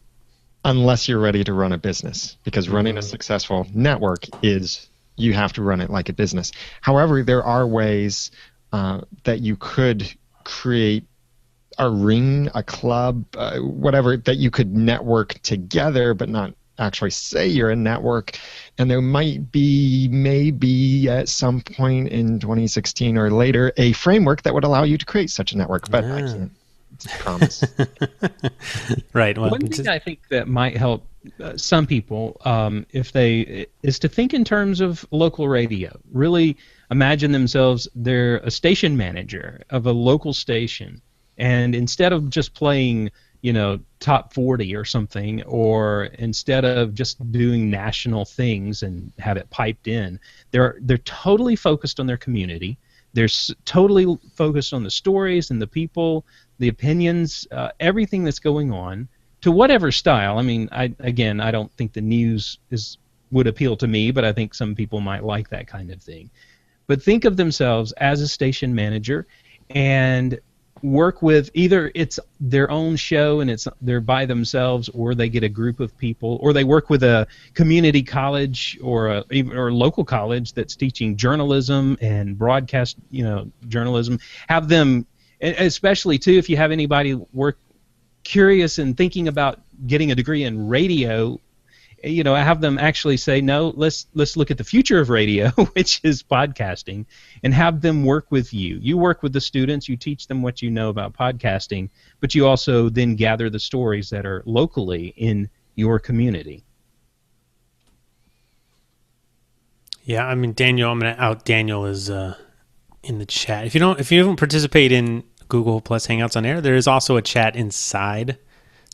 unless you're ready to run a business. Because running a successful network is you have to run it like a business. However, there are ways that you could create a ring, a club, whatever, that you could network together but not actually say you're a network. And there might be maybe at some point in 2016 or later a framework that would allow you to create such a network, but I can't promise.
Right. Well,
One thing I think that might help some people is to think in terms of local radio. Really imagine themselves, they're a station manager of a local station, and instead of just playing, top 40 or something, or instead of just doing national things and have it piped in, they're totally focused on their community. They're totally focused on the stories and the people, the opinions, everything that's going on, to whatever style. I mean, I don't think the news would appeal to me, but I think some people might like that kind of thing. But think of themselves as a station manager and work with, either it's their own show and they're by themselves, or they get a group of people, or they work with a community college or a local college that's teaching journalism and broadcast journalism. Have them, especially too, if you have anybody curious and thinking about getting a degree in radio, have them actually say, no, let's look at the future of radio, which is podcasting, and have them work with you. You work with the students, you teach them what you know about podcasting, but you also then gather the stories that are locally in your community.
Yeah, I mean, Daniel, I'm going to out Daniel is in the chat. If you don't participate in Google Plus Hangouts on Air, there is also a chat inside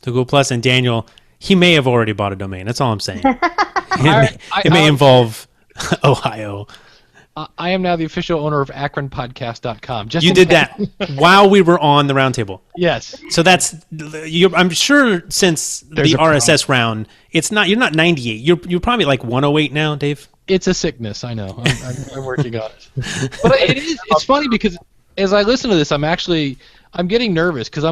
the Google Plus, and Daniel, he may have already bought a domain. That's all I'm saying. It may involve Ohio.
I am now the official owner of AkronPodcast.com.
You did that while we were on the roundtable.
Yes.
So I'm sure since the RSS round, you're not 98. You're probably like 108 now, Dave.
It's a sickness, I know. I'm working on it. But it's funny because as I listen to this, I'm getting nervous because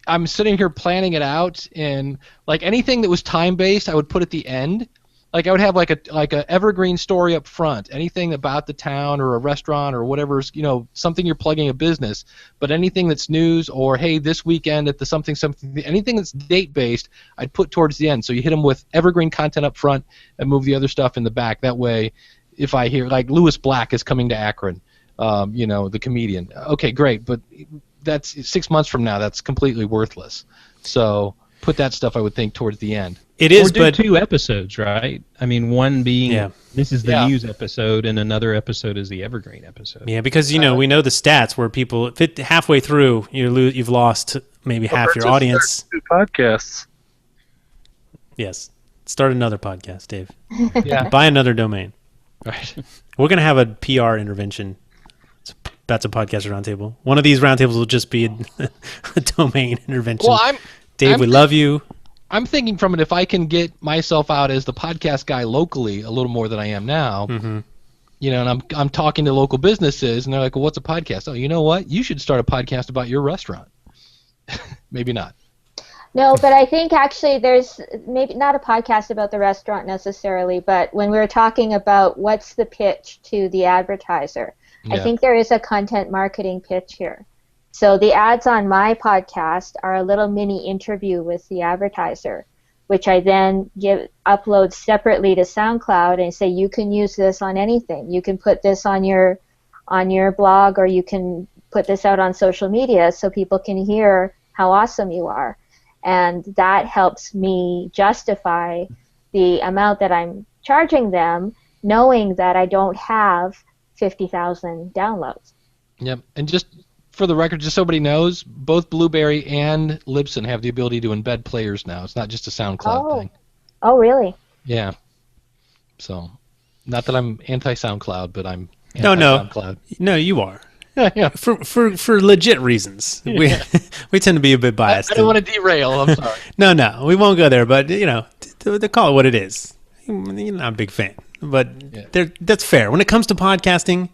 I'm sitting here planning it out, and like anything that was time based, I would put at the end. Like I would have like a evergreen story up front, anything about the town or a restaurant or whatever's something you're plugging a business. But anything that's news or hey, this weekend at the something, anything that's date based, I'd put towards the end. So you hit them with evergreen content up front and move the other stuff in the back. That way, if I hear like Lewis Black is coming to Akron, the comedian. Okay, great, but that's 6 months from now. That's completely worthless. So put that stuff, I would think, towards the end.
It is,
but 2 episodes, right? I mean, one being this is the news episode, and another episode is the evergreen episode.
Yeah, because we know the stats where people halfway through you've lost maybe half your audience.
2 podcasts.
Yes, start another podcast, Dave.
Yeah,
buy another domain.
right.
We're gonna have a PR intervention. That's a podcast roundtable. One of these roundtables will just be a domain intervention.
Well,
Dave, we love you.
I'm thinking from it, if I can get myself out as the podcast guy locally a little more than I am now, and I'm talking to local businesses, and they're like, well, what's a podcast? Oh, you know what? You should start a podcast about your restaurant. Maybe not.
No, but I think actually there's maybe not a podcast about the restaurant necessarily, but when we were talking about what's the pitch to the advertiser, I think there is a content marketing pitch here. So the ads on my podcast are a little mini interview with the advertiser, which I then upload separately to SoundCloud and say you can use this on anything. You can put this on your blog, or you can put this out on social media so people can hear how awesome you are. And that helps me justify the amount that I'm charging them, knowing that I don't have 50,000 downloads.
Yep. And just for the record, just so everybody knows, both Blueberry and Libsyn have the ability to embed players now. It's not just a SoundCloud thing.
Oh, really?
Yeah. So, not that I'm anti-SoundCloud, but I'm
No,
anti-SoundCloud.
No, you are.
Yeah.
For legit reasons. We we tend to be a bit biased.
I don't want to derail. I'm sorry.
No, we won't go there. But they call it what it is. You're not a big fan, but that's fair. When it comes to podcasting,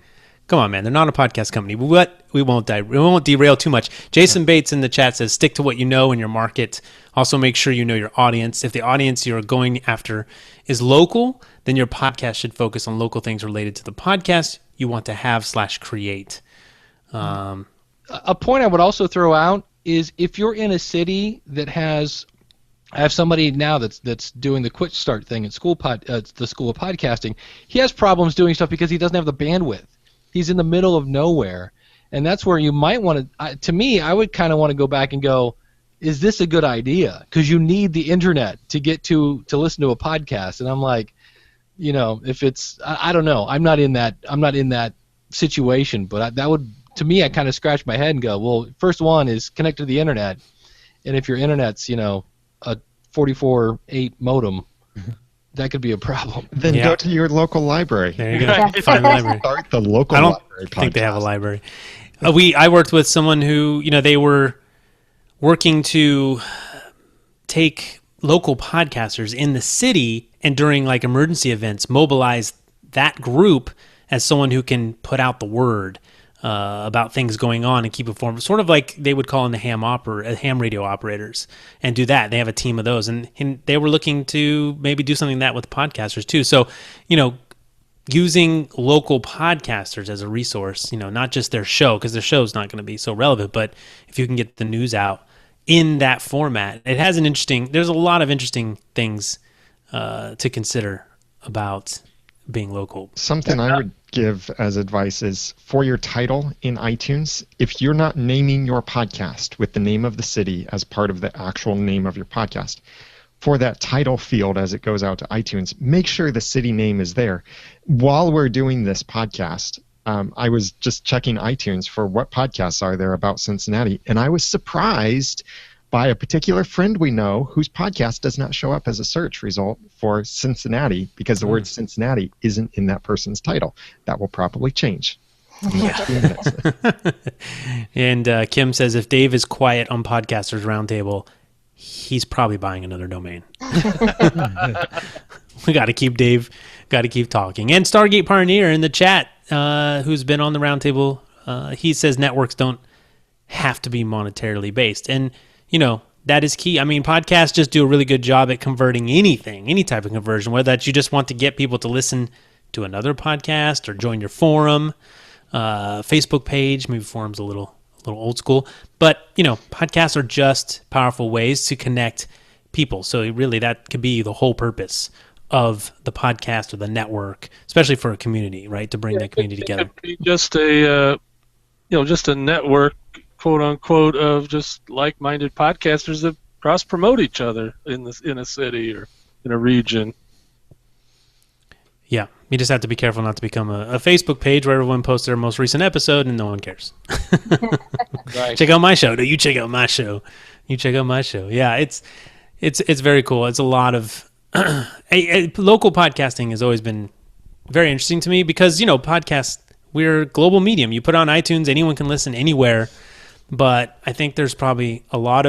come on, man. They're not a podcast company. We won't derail too much. Jason Bates in the chat says, stick to what you know in your market. Also, make sure you know your audience. If the audience you're going after is local, then your podcast should focus on local things related to the podcast you want to have/create.
A point I would also throw out is if you're in a city that has, I have somebody now that's doing the Quick Start thing at the School of Podcasting. He has problems doing stuff because he doesn't have the bandwidth. He's in the middle of nowhere, and that's where you might want to. To me, I would kind of want to go back and go, is this a good idea? Because you need the internet to get to listen to a podcast, and I'm like, if it's, I don't know. I'm not in that situation, but that would. To me, I kind of scratch my head and go, well, first one is connect to the internet, and if your internet's, a 44.8 modem, that could be a problem.
Then go to your local library.
There you go. Find the library.
Start the local
I don't
library
think they have a
podcast.
library. I worked with someone who, they were working to take local podcasters in the city and during like emergency events, mobilize that group as someone who can put out the word about things going on and keep informed, sort of like they would call in the ham radio operators, and do that. They have a team of those, and they were looking to maybe do something like that with podcasters too. So, using local podcasters as a resource, not just their show, because their show's not going to be so relevant, but if you can get the news out in that format, there's a lot of interesting things to consider about being local.
Something I would give as advice is for your title in iTunes, if you're not naming your podcast with the name of the city as part of the actual name of your podcast, for that title field as it goes out to iTunes, make sure the city name is there. While we're doing this podcast, I was just checking iTunes for what podcasts are there about Cincinnati, and I was surprised by a particular friend we know whose podcast does not show up as a search result for Cincinnati because the word Cincinnati isn't in that person's title. That will probably change.
And Kim says, if Dave is quiet on Podcasters Roundtable, he's probably buying another domain. We got to keep Dave, got to keep talking. And Stargate Pioneer in the chat, who's been on the Roundtable, he says networks don't have to be monetarily based. And that is key. I mean, podcasts just do a really good job at converting anything, any type of conversion, whether that's you just want to get people to listen to another podcast or join your forum, Facebook page. Maybe forum's a little old school, but podcasts are just powerful ways to connect people. So really, that could be the whole purpose of the podcast or the network, especially for a community, right? To bring that community together.
It could be just a just a network, quote unquote, of just like-minded podcasters that cross-promote each other in a city or in a region.
Yeah, you just have to be careful not to become a Facebook page where everyone posts their most recent episode and no one cares.
Right.
Check out my show. No, you check out my show. You check out my show. Yeah, it's very cool. It's a lot of local podcasting has always been very interesting to me because podcasts, we're a global medium. You put on iTunes, anyone can listen anywhere. But I think there's probably a lot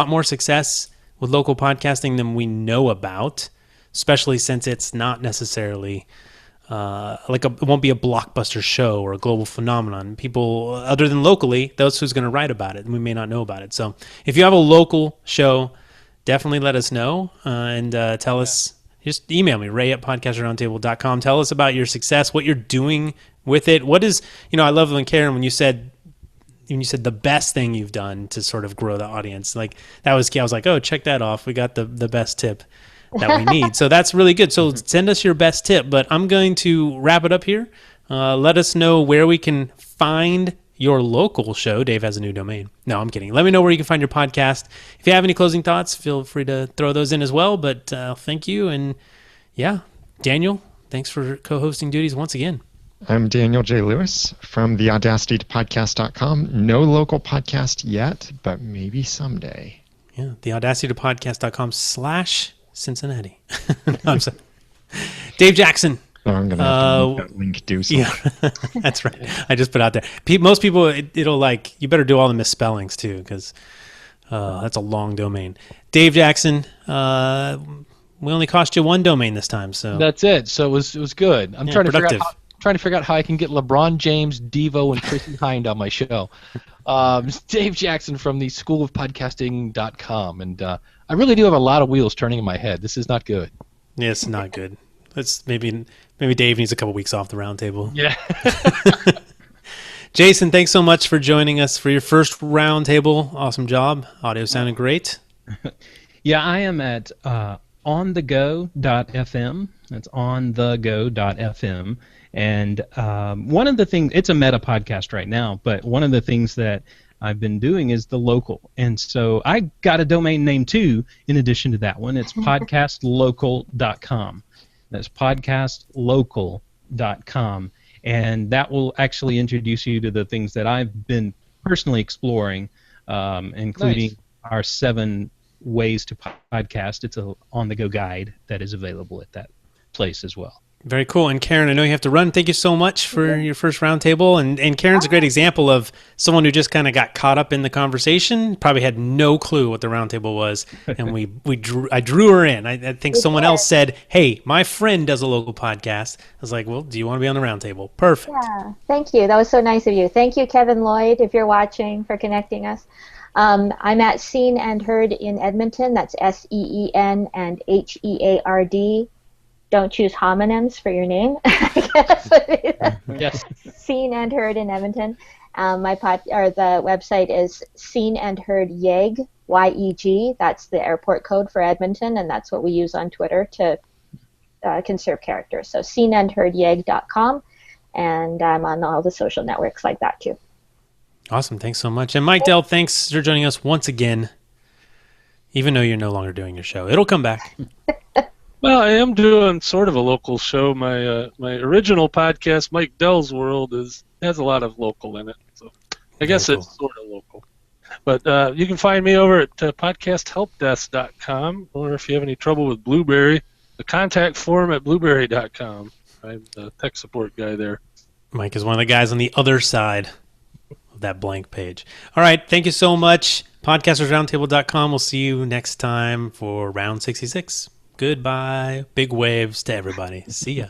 more success with local podcasting than we know about, especially since it's not necessarily it won't be a blockbuster show or a global phenomenon. People other than locally, those who's going to write about it, and we may not know about it. So if you have a local show, definitely let us know and tell us. Just email me, ray@podcasterroundtable.com. Tell us about your success, what you're doing with it. What is, I love when Karen, when you said the best thing you've done to sort of grow the audience, like that was key. I was like, oh, check that off. We got the best tip that we need. So that's really good. So send us your best tip, but I'm going to wrap it up here. Let us know where we can find your local show. Dave has a new domain. No, I'm kidding. Let me know where you can find your podcast. If you have any closing thoughts, feel free to throw those in as well. But thank you. And yeah, Daniel, thanks for co-hosting duties once again.
I'm Daniel J. Lewis from theaudacitytopodcast.com. No local podcast yet, but maybe someday.
Yeah, theaudacitytopodcast.com/Cincinnati. No, I'm sorry. Dave Jackson.
So I'm going to have to make that link do something.
Yeah, that's right. I just put out there. Most people, it'll like, you better do all the misspellings too, because that's a long domain. Dave Jackson, we only cost you one domain this time, so
That's it. So it was good. I'm trying to
productive.
figure out how I can get LeBron James, Devo, and Chrissy Hind on my show. Dave Jackson from the schoolofpodcasting.com, and I really do have a lot of wheels turning in my head. This is not good.
Yeah, it's not good. Let's maybe Dave needs a couple weeks off the roundtable.
Yeah.
Jason, thanks so much for joining us for your first roundtable. Awesome job. Audio sounded great.
Yeah, I am at onthego.fm. That's onthego.fm. And one of the things, it's a meta podcast right now, but one of the things that I've been doing is the local. And so I got a domain name too, in addition to that one. It's podcastlocal.com. That's podcastlocal.com. And that will actually introduce you to the things that I've been personally exploring, including our 7 ways to podcast. It's a on-the-go guide that is available at that place as well.
Very cool. And Karen, I know you have to run. Thank you so much for your first roundtable. And Karen's a great example of someone who just kind of got caught up in the conversation, probably had no clue what the roundtable was. And I drew her in. I think someone else said, hey, my friend does a local podcast. I was like, well, do you want to be on the roundtable? Perfect.
Yeah, thank you. That was so nice of you. Thank you, Kevin Lloyd, if you're watching, for connecting us. I'm at Seen and Heard in Edmonton. That's SEEN and HEARD. Don't choose homonyms for your name.
Yes.
Seen and Heard in Edmonton. The website is Seen and Heard YEG, YEG. That's the airport code for Edmonton, and that's what we use on Twitter to conserve characters. So seenandheardyeg.com, and I'm on all the social networks like that too.
Awesome. Thanks so much. And Mike Dell, thanks for joining us once again, even though you're no longer doing your show. It'll come back.
Well, I am doing sort of a local show. My original podcast, Mike Dell's World, has a lot of local in it, so I guess
Very
it's sort of local. But you can find me over at podcasthelpdesk.com, or if you have any trouble with Blueberry, the contact form at blueberry.com. I'm the tech support guy there.
Mike is one of the guys on the other side of that blank page. All right. Thank you so much. Podcastersroundtable.com. We'll see you next time for round 66. Goodbye. Big waves to everybody. See ya.